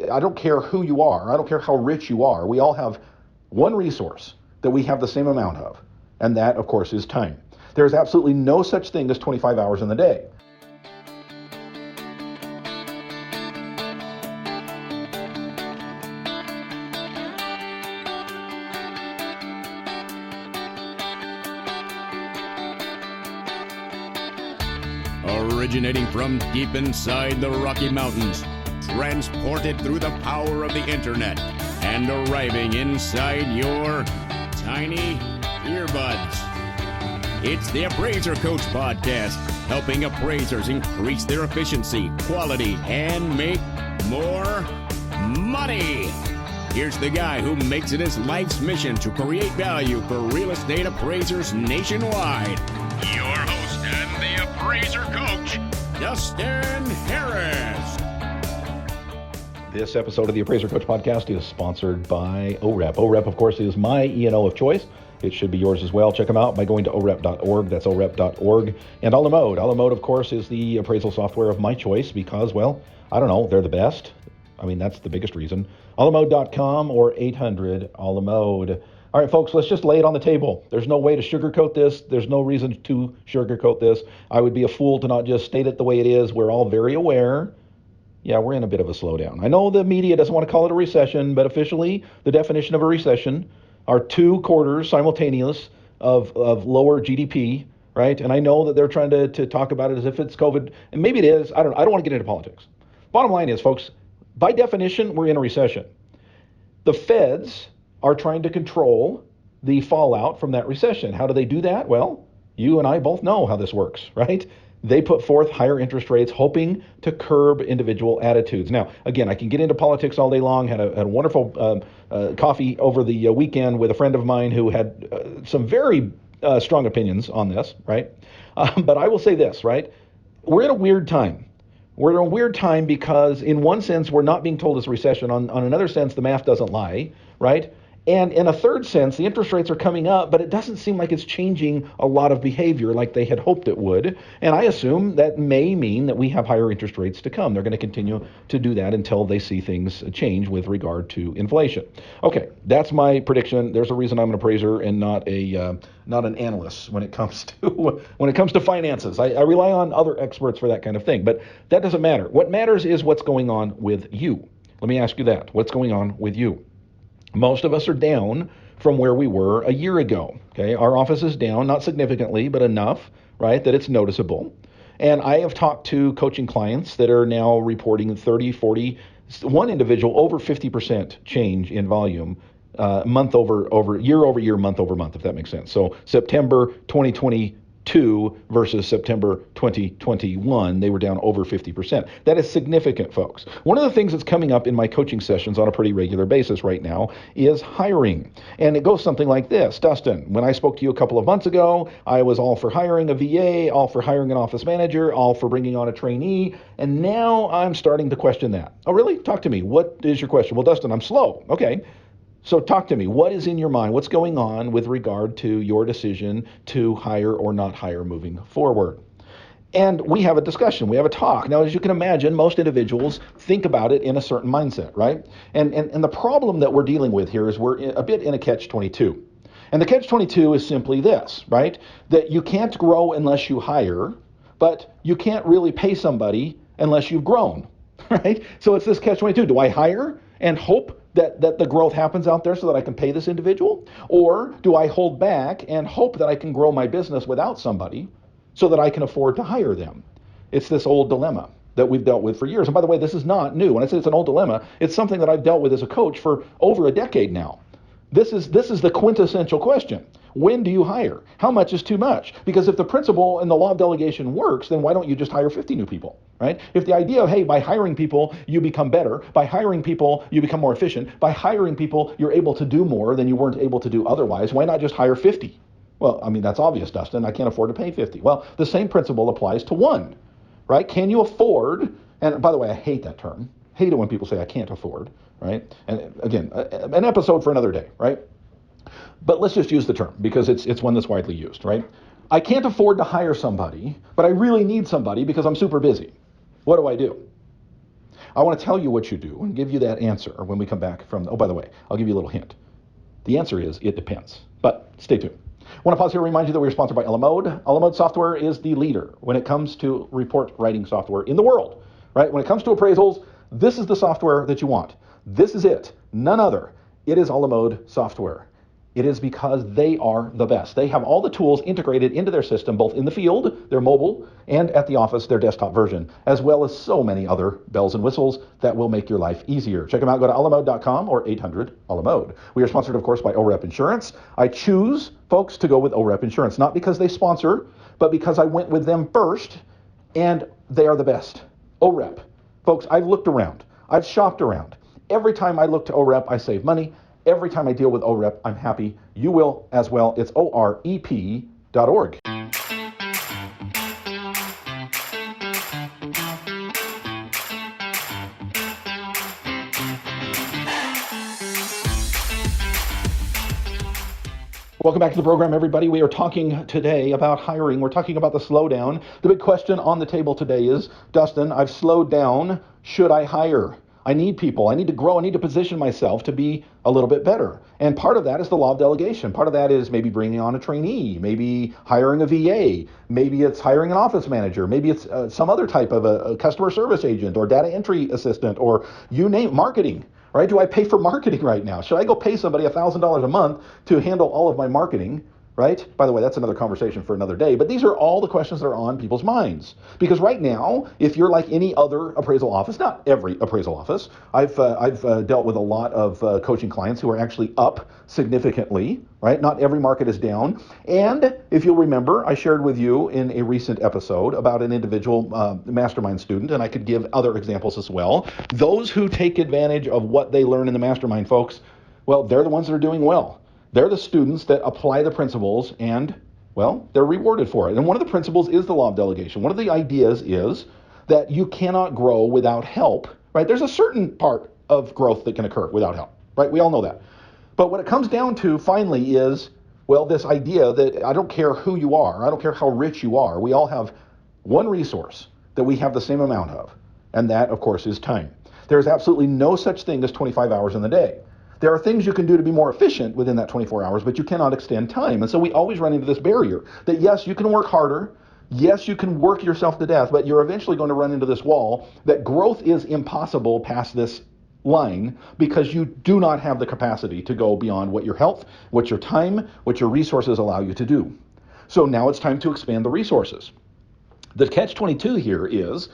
I don't care who you are. I don't care how rich you are. We all have one resource that we have the same amount of, and that, of course, is time. There's absolutely no such thing as 25 hours in the day. Originating from deep inside the Rocky Mountains, transported through the power of the internet, and arriving inside your tiny earbuds. It's the Appraiser Coach Podcast, helping appraisers increase their efficiency, quality, and make more money. Here's the guy who makes it his life's mission to create value for real estate appraisers nationwide. Your host and the Appraiser Coach, Dustin Harris. This episode of the Appraiser Coach Podcast is sponsored by OREP. OREP, of course, is my E&O of choice. It should be yours as well. Check them out by going to orep.org. That's orep.org. And a la mode. A la mode, of course, is the appraisal software of my choice because, well, I don't know, they're the best. I mean, that's the biggest reason. Alamode.com or 800 Alamode. All right, folks, let's just lay it on the table. There's no way to sugarcoat this. There's no reason to sugarcoat this. I would be a fool to not just state it the way it is. We're all very aware. Yeah, we're in a bit of a slowdown. I know the media doesn't want to call it a recession, but officially the definition of a recession are 2 quarters simultaneous of lower GDP, right? And I know that they're trying to talk about it as if it's COVID, and maybe it is. I don't want to get into politics. Bottom line is, folks, by definition, we're in a recession. The feds are trying to control the fallout from that recession. How do they do that? Well, you and I both know how this works, right? They put forth higher interest rates, hoping to curb individual attitudes. Now, again, I can get into politics all day long. Had a wonderful coffee over the weekend with a friend of mine who had some very strong opinions on this, right? But I will say this, right? We're in a weird time. We're in a weird time because in one sense, we're not being told it's a recession. On another sense, the math doesn't lie, right? And in a third sense, the interest rates are coming up, but it doesn't seem like it's changing a lot of behavior like they had hoped it would. And I assume that may mean that we have higher interest rates to come. They're going to continue to do that until they see things change with regard to inflation. Okay, that's my prediction. There's a reason I'm an appraiser and not an analyst when it comes to finances. I rely on other experts for that kind of thing, but that doesn't matter. What matters is what's going on with you. Let me ask you that. What's going on with you? Most of us are down from where we were a year ago. Okay, our office is down, not significantly, but enough, right, that it's noticeable. And I have talked to coaching clients that are now reporting 30, 40, one individual over 50% change in volume month over year, month over month, if that makes sense. So September 2022 versus September 2021, they were down over 50%. That is significant, folks. One of the things that's coming up in my coaching sessions on a pretty regular basis right now is hiring. And it goes something like this. Dustin, when I spoke to you a couple of months ago, I was all for hiring a VA, all for hiring an office manager, all for bringing on a trainee, and now I'm starting to question that. Oh, really? Talk to me. What is your question? Well, Dustin, I'm slow. Okay. So talk to me. What is in your mind? What's going on with regard to your decision to hire or not hire moving forward? And we have a discussion. We have a talk. Now, as you can imagine, most individuals think about it in a certain mindset, right? And the problem that we're dealing with here is we're a bit in a catch-22. And the catch-22 is simply this, right? That you can't grow unless you hire, but you can't really pay somebody unless you've grown, right? So it's this catch-22. Do I hire and hope that the growth happens out there so that I can pay this individual? Or do I hold back and hope that I can grow my business without somebody so that I can afford to hire them? It's this old dilemma that we've dealt with for years. And by the way, this is not new. When I say it's an old dilemma, it's something that I've dealt with as a coach for over a decade now. This is the quintessential question. When do you hire? How much is too much? Because if the principle and the law of delegation works, then why don't you just hire 50 new people, right? If the idea of, hey, by hiring people, you become better, by hiring people, you become more efficient, by hiring people, you're able to do more than you weren't able to do otherwise, why not just hire 50? Well, I mean, that's obvious, Dustin. I can't afford to pay 50. Well, the same principle applies to one, right? Can you afford, and by the way, I hate that term. Hate it when people say I can't afford, right? And again, an episode for another day, right? But let's just use the term because it's one that's widely used, right? I can't afford to hire somebody, but I really need somebody because I'm super busy. What do? I want to tell you what you do and give you that answer when we come back from, oh, by the way, I'll give you a little hint. The answer is, it depends. But stay tuned. I want to pause here and remind you that we're sponsored by Alamode. Alamode software is the leader when it comes to report writing software in the world, right? When it comes to appraisals, this is the software that you want. This is it, none other. It is Alamode software. It is because they are the best. They have all the tools integrated into their system, both in the field, their mobile, and at the office, their desktop version, as well as so many other bells and whistles that will make your life easier. Check them out. Go to alamode.com or 800-ALAMODE. We are sponsored, of course, by OREP Insurance. I choose, folks, to go with OREP Insurance, not because they sponsor, but because I went with them first, and they are the best. OREP. Folks, I've looked around. I've shopped around. Every time I look to OREP, I save money. Every time I deal with OREP, I'm happy. You will as well. It's orep.org. Welcome back to the program, everybody. We are talking today about hiring. We're talking about the slowdown. The big question on the table today is, Dustin, I've slowed down. Should I hire? I need people. I need to grow. I need to position myself to be a little bit better. And part of that is the law of delegation. Part of that is maybe bringing on a trainee, maybe hiring a VA, maybe it's hiring an office manager, maybe it's some other type of a customer service agent or data entry assistant, or you name marketing, right? Do I pay for marketing right now? Should I go pay somebody $1,000 a month to handle all of my marketing? Right? By the way, that's another conversation for another day. But these are all the questions that are on people's minds. Because right now, if you're like any other appraisal office, not every appraisal office, I've dealt with a lot of coaching clients who are actually up significantly, right? Not every market is down. And if you'll remember, I shared with you in a recent episode about an individual mastermind student, and I could give other examples as well. Those who take advantage of what they learn in the mastermind, folks, well, they're the ones that are doing well. They're the students that apply the principles and, well, they're rewarded for it. And one of the principles is the law of delegation. One of the ideas is that you cannot grow without help, right? There's a certain part of growth that can occur without help, right? We all know that. But what it comes down to finally is, well, this idea that I don't care who you are, I don't care how rich you are, we all have one resource that we have the same amount of, and that, of course, is time. There's absolutely no such thing as 25 hours in the day. There are things you can do to be more efficient within that 24 hours, but you cannot extend time. And so we always run into this barrier that, yes, you can work harder. Yes, you can work yourself to death, but you're eventually going to run into this wall that growth is impossible past this line because you do not have the capacity to go beyond what your health, what your time, what your resources allow you to do. So now it's time to expand the resources. The catch-22 here is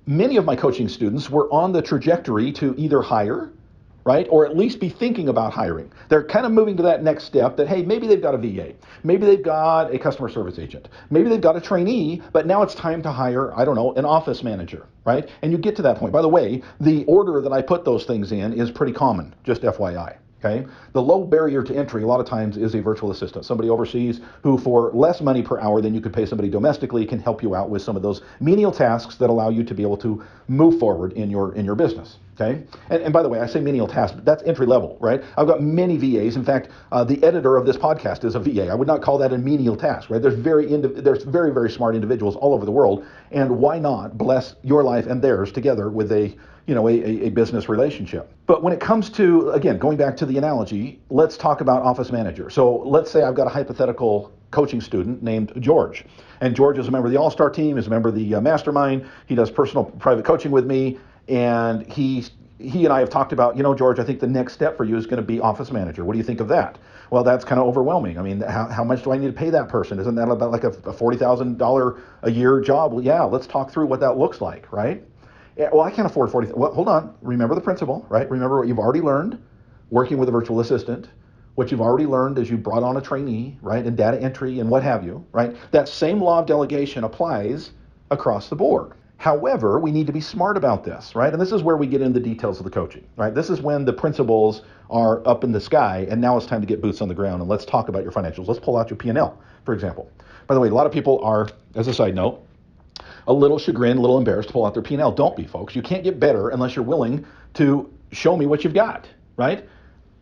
many of my coaching students were on the trajectory to either hire, right? Or at least be thinking about hiring. They're kind of moving to that next step that, hey, maybe they've got a VA, maybe they've got a customer service agent, maybe they've got a trainee, but now it's time to hire, I don't know, an office manager, right? And you get to that point. By the way, the order that I put those things in is pretty common, just FYI. Okay. The low barrier to entry a lot of times is a virtual assistant, somebody overseas who for less money per hour than you could pay somebody domestically can help you out with some of those menial tasks that allow you to be able to move forward in your business. Okay. And by the way, I say menial tasks, but that's entry level, right? I've got many VAs. In fact, the editor of this podcast is a VA. I would not call that a menial task, right? There's very, very smart individuals all over the world. And why not bless your life and theirs together with a business relationship? But when it comes to, again, going back to the analogy, let's talk about office manager. So let's say I've got a hypothetical coaching student named George. And George is a member of the All-Star team, is a member of the mastermind. He does personal private coaching with me. And he and I have talked about, George, I think the next step for you is going to be office manager. What do you think of that? Well, that's kind of overwhelming. I mean, how much do I need to pay that person? Isn't that about like a $40,000 a year job? Well, yeah, let's talk through what that looks like, right? Yeah, well, I can't afford 40. Well, hold on. Remember the principle, right? Remember what you've already learned working with a virtual assistant, what you've already learned as you brought on a trainee, right, and data entry and what have you, right? That same law of delegation applies across the board. However, we need to be smart about this, right? And this is where we get into the details of the coaching, right? This is when the principles are up in the sky, and now it's time to get boots on the ground, and let's talk about your financials. Let's pull out your P&L, for example. By the way, a lot of people are, as a side note, a little chagrined, a little embarrassed to pull out their P&L. Don't be, folks. You can't get better unless you're willing to show me what you've got, right?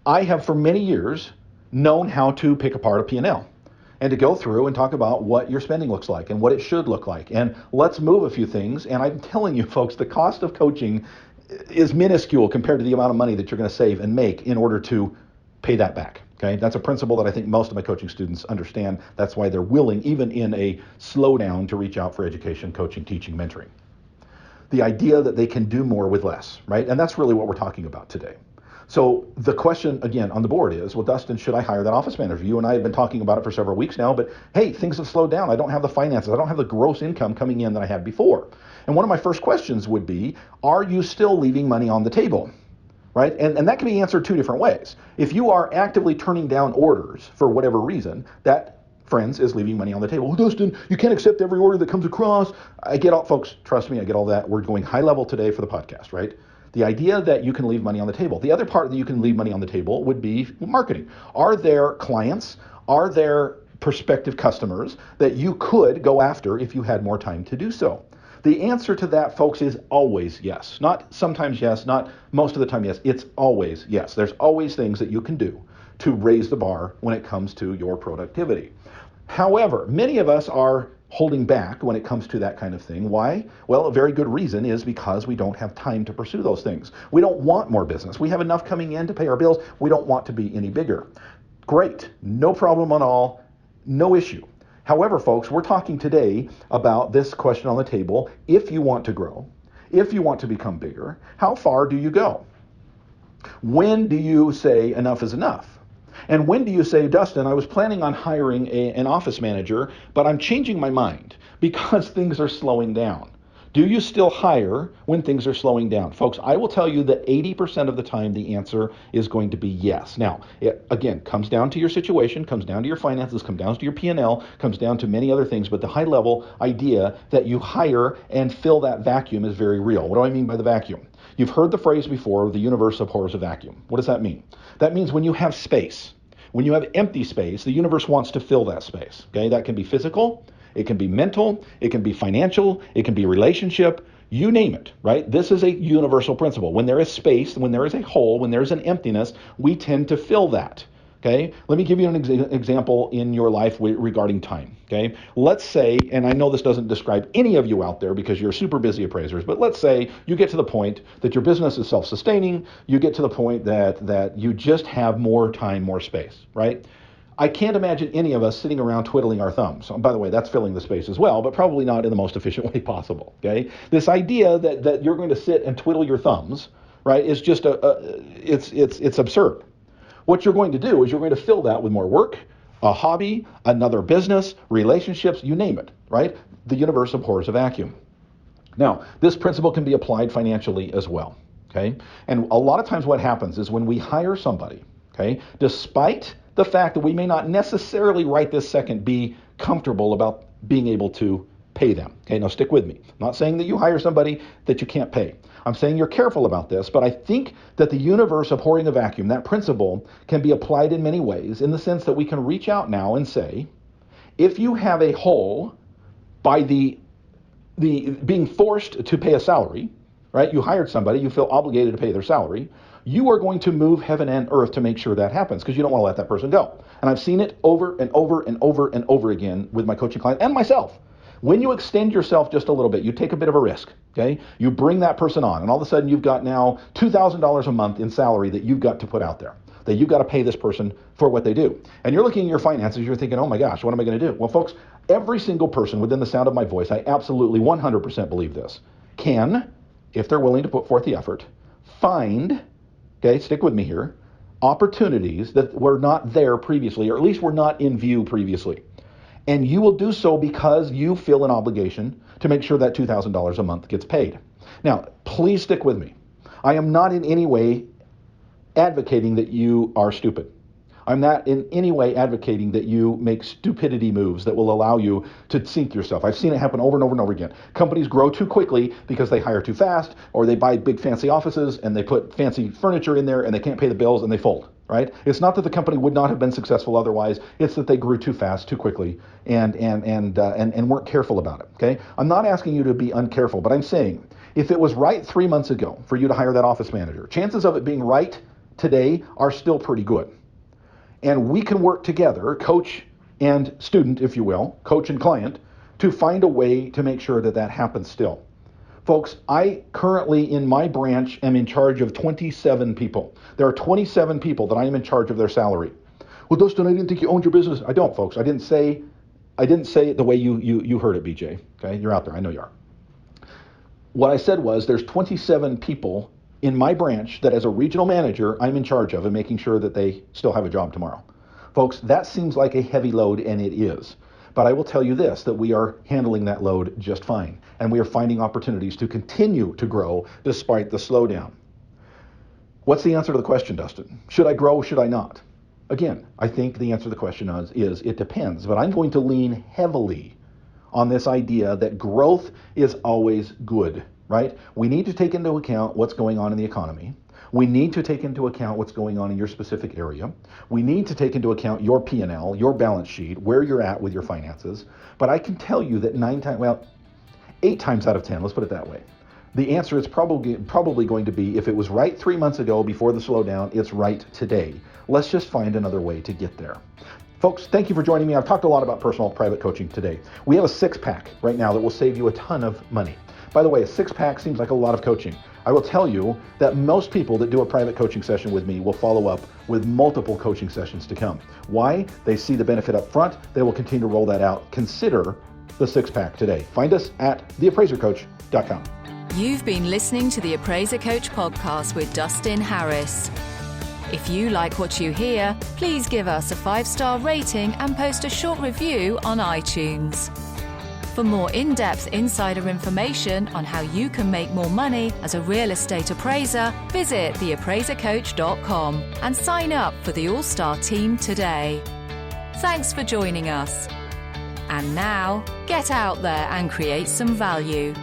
I have for many years known how to pick apart a P&L. and to go through and talk about what your spending looks like and what it should look like. And let's move a few things. And I'm telling you, folks, the cost of coaching is minuscule compared to the amount of money that you're going to save and make in order to pay that back. Okay, that's a principle that I think most of my coaching students understand. That's why they're willing, even in a slowdown, to reach out for education, coaching, teaching, mentoring. The idea that they can do more with less, right? And that's really what we're talking about today. So the question, again, on the board is, well, Dustin, should I hire that office manager? You and I have been talking about it for several weeks now, but hey, things have slowed down. I don't have the finances. I don't have the gross income coming in that I had before. And one of my first questions would be, are you still leaving money on the table? Right? And that can be answered two different ways. If you are actively turning down orders for whatever reason, that, friends, is leaving money on the table. Oh, Dustin, you can't accept every order that comes across. I get all, folks, trust me, I get all that. We're going high level today for the podcast, right? The idea that you can leave money on the table. The other part that you can leave money on the table would be marketing. Are there clients, are there prospective customers that you could go after if you had more time to do so? The answer to that, folks, is always yes. Not sometimes yes, not most of the time yes. It's always yes. There's always things that you can do to raise the bar when it comes to your productivity. However, many of us are holding back when it comes to that kind of thing. Why? Well, a very good reason is because we don't have time to pursue those things. We don't want more business. We have enough coming in to pay our bills. We don't want to be any bigger. Great. No problem at all. No issue. However, folks, we're talking today about this question on the table. If you want to grow, if you want to become bigger, how far do you go? When do you say enough is enough? And when do you say, Dustin, I was planning on hiring an office manager, but I'm changing my mind because things are slowing down? Do you still hire when things are slowing down? Folks, I will tell you that 80% of the time the answer is going to be yes. Now, it, again, comes down to your situation, comes down to your finances, comes down to your P&L, comes down to many other things, but the high level idea that you hire and fill that vacuum is very real. What do I mean by the vacuum? You've heard the phrase before, the universe abhors a vacuum. What does that mean? That means when you have space, when you have empty space, the universe wants to fill that space. Okay, that can be physical, it can be mental, it can be financial, it can be relationship, you name it, right? This is a universal principle. When there is space, when there is a hole, when there is an emptiness, we tend to fill that. Okay, let me give you an example in your life regarding time. Okay, let's say, and I know this doesn't describe any of you out there because you're super busy appraisers, but let's say you get to the point that your business is self-sustaining, you get to the point that you just have more time, more space, right? I can't imagine any of us sitting around twiddling our thumbs. By the way, that's filling the space as well, but probably not in the most efficient way possible. Okay, this idea that you're going to sit and twiddle your thumbs, right, is just it's absurd. What you're going to do is you're going to fill that with more work, a hobby, another business, relationships, you name it, right? The universe abhors a vacuum. Now, this principle can be applied financially as well, okay? And a lot of times what happens is when we hire somebody, okay, despite the fact that we may not necessarily right this second be comfortable about being able to pay them. Okay, now stick with me. I'm not saying that you hire somebody that you can't pay. I'm saying you're careful about this, but I think that the universe abhorring a vacuum, that principle can be applied in many ways in the sense that we can reach out now and say, if you have a hole by the being forced to pay a salary, right? You hired somebody, you feel obligated to pay their salary. You are going to move heaven and earth to make sure that happens because you don't want to let that person go. And I've seen it over and over and over and over again with my coaching clients and myself. When you extend yourself just a little bit, you take a bit of a risk, okay? You bring that person on, and all of a sudden you've got now $2,000 a month in salary that you've got to put out there, that you've got to pay this person for what they do. And you're looking at your finances, you're thinking, oh my gosh, what am I going to do? Well, folks, every single person within the sound of my voice, I absolutely 100% believe this, can, if they're willing to put forth the effort, find, okay, stick with me here, opportunities that were not there previously, or at least were not in view previously. And you will do so because you feel an obligation to make sure that $2,000 a month gets paid. Now, please stick with me. I am not in any way advocating that you are stupid. I'm not in any way advocating that you make stupidity moves that will allow you to sink yourself. I've seen it happen over and over and over again. Companies grow too quickly because they hire too fast, or they buy big fancy offices and they put fancy furniture in there and they can't pay the bills and they fold, right? It's not that the company would not have been successful otherwise. It's that they grew too fast, too quickly, and weren't careful about it, okay? I'm not asking you to be uncareful, but I'm saying if it was right 3 months ago for you to hire that office manager, chances of it being right today are still pretty good. And we can work together, coach, and student, if you will, coach and client, to find a way to make sure that that happens still. Folks, I currently in my branch am in charge of 27 people. There are 27 people that I am in charge of their salary. Well, Dustin, I didn't think you owned your business. I don't, folks. I didn't say it the way you heard it, BJ. Okay, you're out there. I know you are. What I said was there's 27 people in my branch that as a regional manager, I'm in charge of and making sure that they still have a job tomorrow. Folks, that seems like a heavy load, and it is. But I will tell you this, that we are handling that load just fine. And we are finding opportunities to continue to grow despite the slowdown. What's the answer to the question, Dustin? Should I grow? Should I not? Again, I think the answer to the question is it depends. But I'm going to lean heavily on this idea that growth is always good, right? We need to take into account what's going on in the economy. We need to take into account what's going on in your specific area. We need to take into account your P&L, your balance sheet, where you're at with your finances. But I can tell you that 8 times out of 10, let's put it that way, the answer is probably going to be, if it was right 3 months ago before the slowdown, it's right today. Let's just find another way to get there. Folks, thank you for joining me. I've talked a lot about personal private coaching today. We have a 6-pack right now that will save you a ton of money. By the way, a 6-pack seems like a lot of coaching. I will tell you that most people that do a private coaching session with me will follow up with multiple coaching sessions to come. Why? They see the benefit up front. They will continue to roll that out. Consider the 6-pack today. Find us at theappraisercoach.com. You've been listening to the Appraiser Coach podcast with Dustin Harris. If you like what you hear, please give us a 5-star rating and post a short review on iTunes. For more in-depth insider information on how you can make more money as a real estate appraiser, visit theappraisercoach.com and sign up for the All-Star team today. Thanks for joining us. And now, get out there and create some value.